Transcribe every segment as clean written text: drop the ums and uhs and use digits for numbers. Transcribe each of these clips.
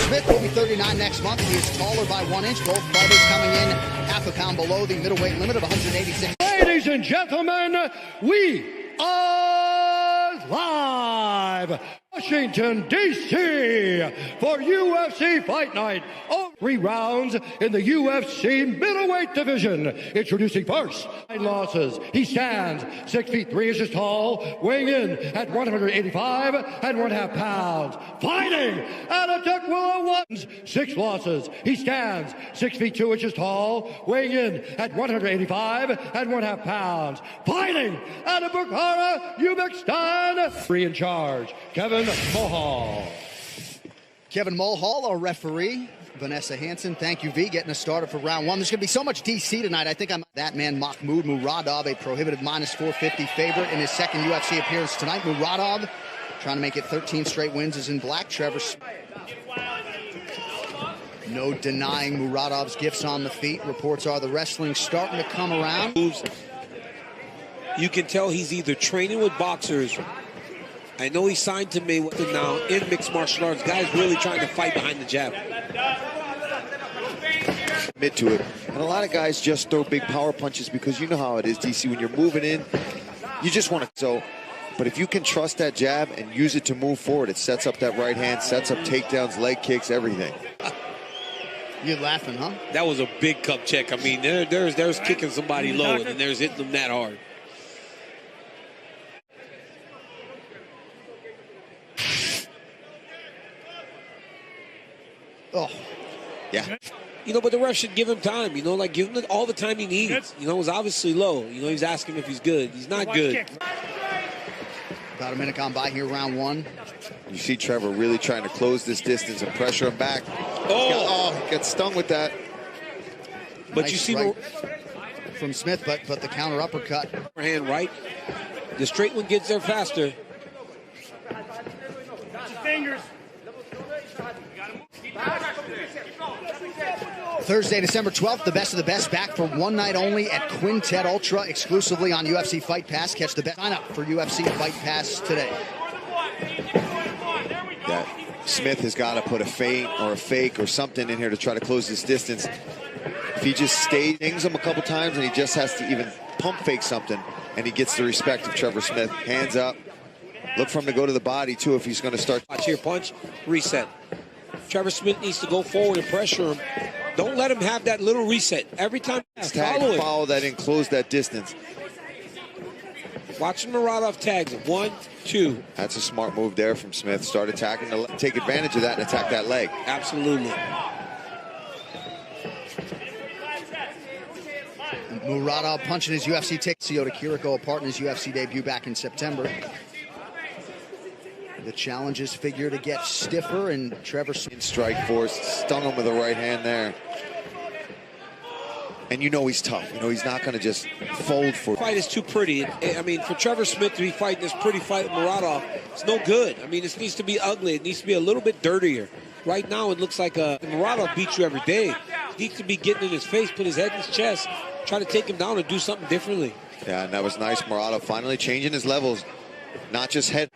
Smith will be 39 next month. He is taller by 1 inch. Both fighters coming in half a pound below the middleweight limit of 186. Ladies and gentlemen, we are live, Washington, D.C. for UFC Fight Night. All 3 rounds in the UFC middleweight division. Introducing first, 9 losses. He stands 6 feet 3 inches tall, weighing in at 185 and 1/2 pounds. Fighting out of Tukwila, 6 losses. He stands 6 feet 2 inches tall, weighing in at 185 and 1/2 pounds. Fighting out of Bukhara, Uzbekistan. 3 in charge, Kevin Mulhall. Kevin Mulhall, our referee. Vanessa Hansen, thank you, V, getting us started for round 1. There's going to be so much DC tonight. I think I'm that man, Makhmud Muradov, a prohibited minus 450 favorite in his second UFC appearance tonight. Muradov trying to make it 13 straight wins is in black. Trevor, no denying Muradov's gifts on the feet. Reports are the wrestling starting to come around. You can tell he's either training with boxers. I know he signed to Mayweather now in mixed martial arts. Guys really trying to fight behind the jab. Admit to it. And a lot of guys just throw big power punches because you know how it is, DC. When you're moving in, you just want to. So, but if you can trust that jab and use it to move forward, it sets up that right hand, sets up takedowns, leg kicks, everything. You're laughing, huh? That was a big cup check. I mean, there's kicking somebody low and then there's hitting them that hard. Oh, yeah. You know, but the ref should give him time. You know, like give him all the time he needs. You know, it was obviously low. You know, he's asking if he's good. He's not good. About a minute gone by here, round 1. You see Trevor really trying to close this distance and pressure him back. He got stung with that. But nice you see right from Smith, but the counter uppercut. Hand right. The straight one gets there faster. Fingers. Thursday, December 12th, the best of the best back for one night only at Quintet Ultra, exclusively on UFC Fight Pass. Catch the best. Sign up for UFC Fight Pass today. Yeah, Smith has got to put a feint or a fake or something in here to try to close this distance. If he just stings him a couple times and he just has to even pump fake something, and he gets the respect of Trevor Smith. Hands up. Look for him to go to the body, too, if he's going to start. Watch here, punch, reset. Trevor Smith needs to go forward and pressure him. Don't let him have that little reset. Every time, follow that in, close that distance. Watching Muradov tags him. 1, 2. That's a smart move there from Smith. Start attacking, take advantage of that and attack that leg. Absolutely. Muradov punching his UFC ticket. Alessio Di Kirico apart in his UFC debut back in September. The challenges figure to get stiffer, and Trevor in strike force, stung him with the right hand there. And you know he's tough. You know he's not going to just fold for. The fight is too pretty. I mean, for Trevor Smith to be fighting this pretty fight with Muradov, it's no good. I mean, this needs to be ugly. It needs to be a little bit dirtier. Right now, it looks like Muradov beats you every day. He needs to be getting in his face, put his head in his chest, try to take him down and do something differently. Yeah, and that was nice. Muradov finally changing his levels, not just head.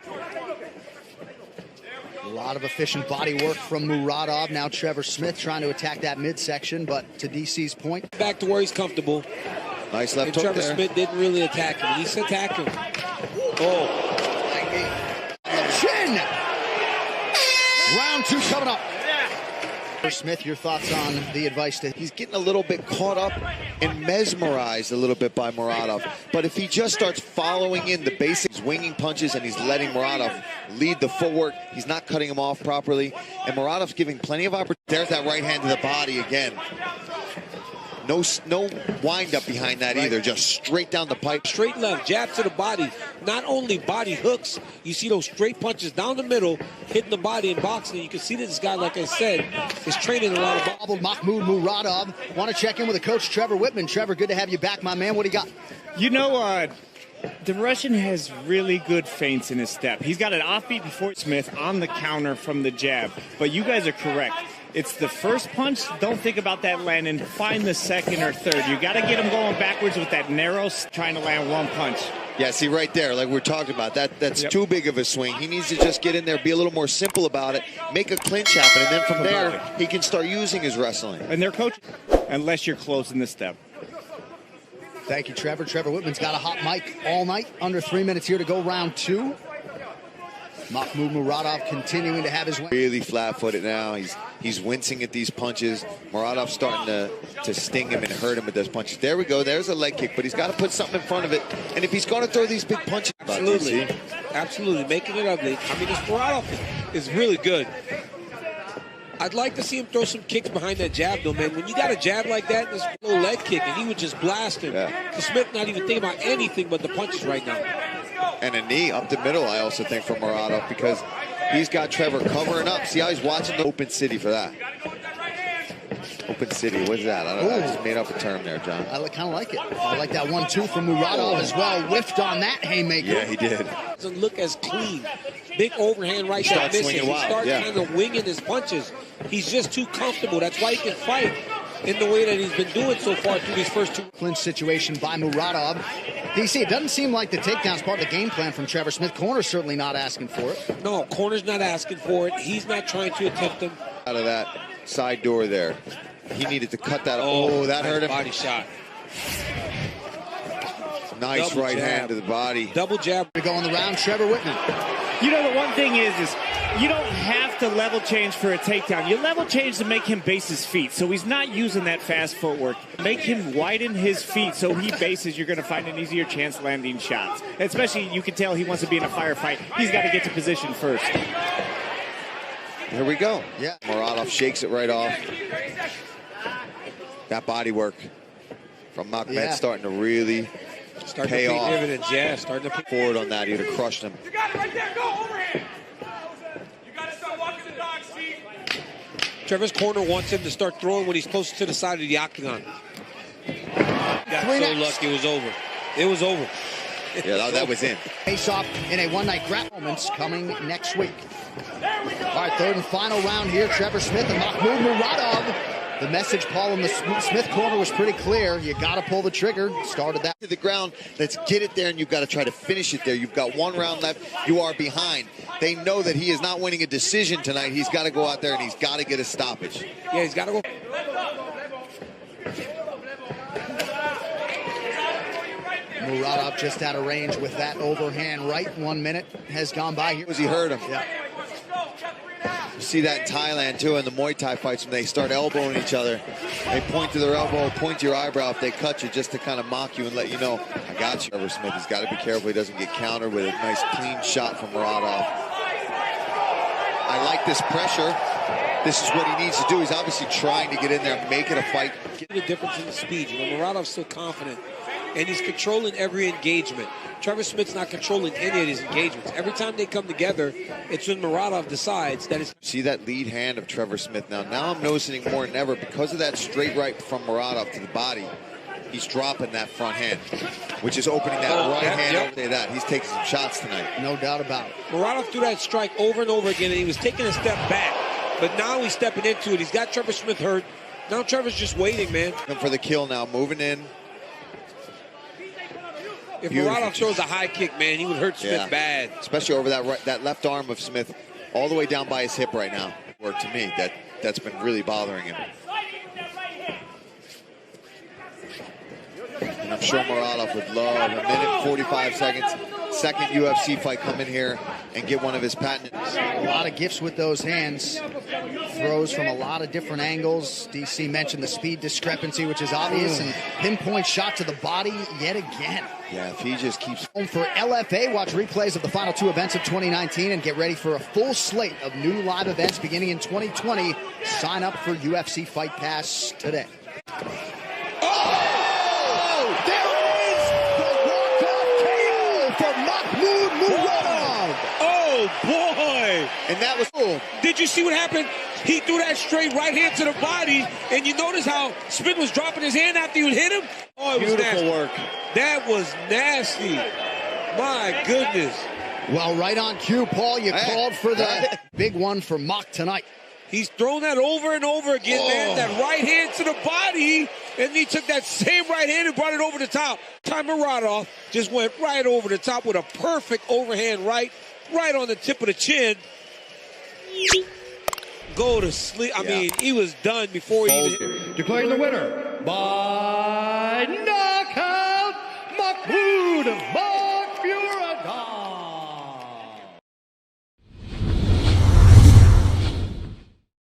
A lot of efficient body work from Muradov. Now Trevor Smith trying to attack that midsection, but to DC's point. Back to where he's comfortable. Nice left hook Trevor there. Smith didn't really attack him. He's attacking him. Oh. Chin! Round 2 coming up. Smith, your thoughts on the advice that he's getting a little bit caught up and mesmerized a little bit by Muradov. But if he just starts following in the basics, winging punches, and he's letting Muradov lead the footwork, he's not cutting him off properly. And Muradov's giving plenty of opportunity. There's that right hand to the body again. No wind up behind that either, just straight down the pipe. Straight left, jab to the body. Not only body hooks, you see those straight punches down the middle, hitting the body in boxing. You can see that this guy, like I said, is training a lot of Makhmud Muradov. Want to check in with the coach, Trevor Whitman. Trevor, good to have you back, my man. What do you got? You know, the Russian has really good feints in his step. He's got an offbeat before Smith on the counter from the jab. But you guys are correct. It's the first punch. Don't think about that landing. Find the second or third. You got to get him going backwards with that narrow, trying to land one punch. Yeah, see right there, like we're talking about, that's too big of a swing. He needs to just get in there, be a little more simple about it, make a clinch happen, and then from there, he can start using his wrestling. And they're coaching, unless you're close in the step. Thank you, Trevor. Trevor Whitman's got a hot mic all night. Under 3 minutes here to go, round 2. Makhmud Muradov continuing to have his win. Really flat-footed now. He's wincing at these punches. Muradov's starting to sting him and hurt him with those punches. There we go. There's a leg kick, but he's got to put something in front of it. And if he's going to throw these big punches... Absolutely. Absolutely. Making it ugly. I mean, this Muradov is really good. I'd like to see him throw some kicks behind that jab, though, man. When you got a jab like that, this little leg kick, and he would just blast him. Yeah. Smith not even thinking about anything but the punches right now. And a knee up the middle, I also think, for Muradov, because he's got Trevor covering up. See how he's watching the open city for that. Open city, what is that? I don't know. I just made up a term there, John. I kind of like it. I like that 1-2 from Muradov as well. Whiffed on that haymaker. Yeah, he did. Doesn't look as clean. Big overhand right there missing. He starts kind of winging his punches. He's just too comfortable. That's why he can fight in the way that he's been doing so far through these first 2. Clinch situation by Muradov. DC, it doesn't seem like the takedown's part of the game plan from Trevor Smith. Corner's certainly not asking for it. No, corner's not asking for it. He's not trying to attempt them. Out of that side door there. He needed to cut that. Oh, that hurt him. Body shot. Nice Double right jab. hand to the body. Double jab. We go on the round, Trevor Whitman. You know, the one thing is you don't have to level change for a takedown. You level change to make him base his feet, so he's not using that fast footwork. Make him widen his feet so he bases. You're going to find an easier chance landing shots. Especially, you can tell he wants to be in a firefight. He's got to get to position first. Here we go. Yeah. Muradov shakes it right off. That body work from Makhmud starting to really pay off. Dividends, yeah, starting to pay forward on that. He'd have crushed him. You got it right there. Go overhand. You got to start walking the dog, Steve. Trevor's corner wants him to start throwing when he's close to the side of the octagon. Got so lucky. It was over. It was over. Yeah, that was in. Face off in a one-night grapple moments coming next week. All right, third and final round here. Trevor Smith and Makhmud Muradov. The message, Paul, in the Smith corner was pretty clear. You got to pull the trigger. Started that. To the ground. Let's get it there, and you've got to try to finish it there. You've got 1 round left. You are behind. They know that he is not winning a decision tonight. He's got to go out there, and he's got to get a stoppage. Yeah, he's got to go. Muradov just out of range with that overhand right. 1 minute has gone by here. He hurt him. Yeah. You see that in Thailand, too, in the Muay Thai fights when they start elbowing each other. They point to their elbow, point to your eyebrow if they cut you, just to kind of mock you and let you know, I got you. Trevor Smith, he's got to be careful he doesn't get countered with a nice, clean shot from Muradov. I like this pressure. This is what he needs to do. He's obviously trying to get in there and make it a fight. Get the difference in the speed. You know, Muradov's still confident, and he's controlling every engagement. Trevor Smith's not controlling any of his engagements. Every time they come together, it's when Muradov decides that it's... See that lead hand of Trevor Smith now. Now I'm noticing more than ever, because of that straight right from Muradov to the body, he's dropping that front hand, which is opening that right hand over there. That he's taking some shots tonight. No doubt about it. Muradov threw that strike over and over again, and he was taking a step back. But now he's stepping into it. He's got Trevor Smith hurt. Now Trevor's just waiting, man. Looking for the kill now, moving in. If Muradov throws a high kick, man, he would hurt Smith bad. Especially over that left arm of Smith, all the way down by his hip right now. Work to me, that's been really bothering him. And I'm sure Muradov would love a minute, 45 seconds, second UFC fight, come in here and get one of his patented. A lot of gifts with those hands. Throws from a lot of different angles. DC mentioned the speed discrepancy, which is obvious, and pinpoint shot to the body yet again. Yeah, if he just keeps... For LFA, watch replays of the final 2 events of 2019 and get ready for a full slate of new live events beginning in 2020. Sign up for UFC Fight Pass today. For Makhmud Muradov. Oh, boy. And that was cool. Did you see what happened? He threw that straight right hand to the body, and you notice how Smith was dropping his hand after you hit him? Oh, it was beautiful work. That was nasty. My goodness. Well, right on cue, Paul. You called for the big one for Mach tonight. He's thrown that over and over again, man. That right hand to the body, and he took that same right hand and brought it over the top. Muradov just went right over the top with a perfect overhand right on the tip of the chin. Go to sleep. I mean, he was done before he even... Declaring the winner by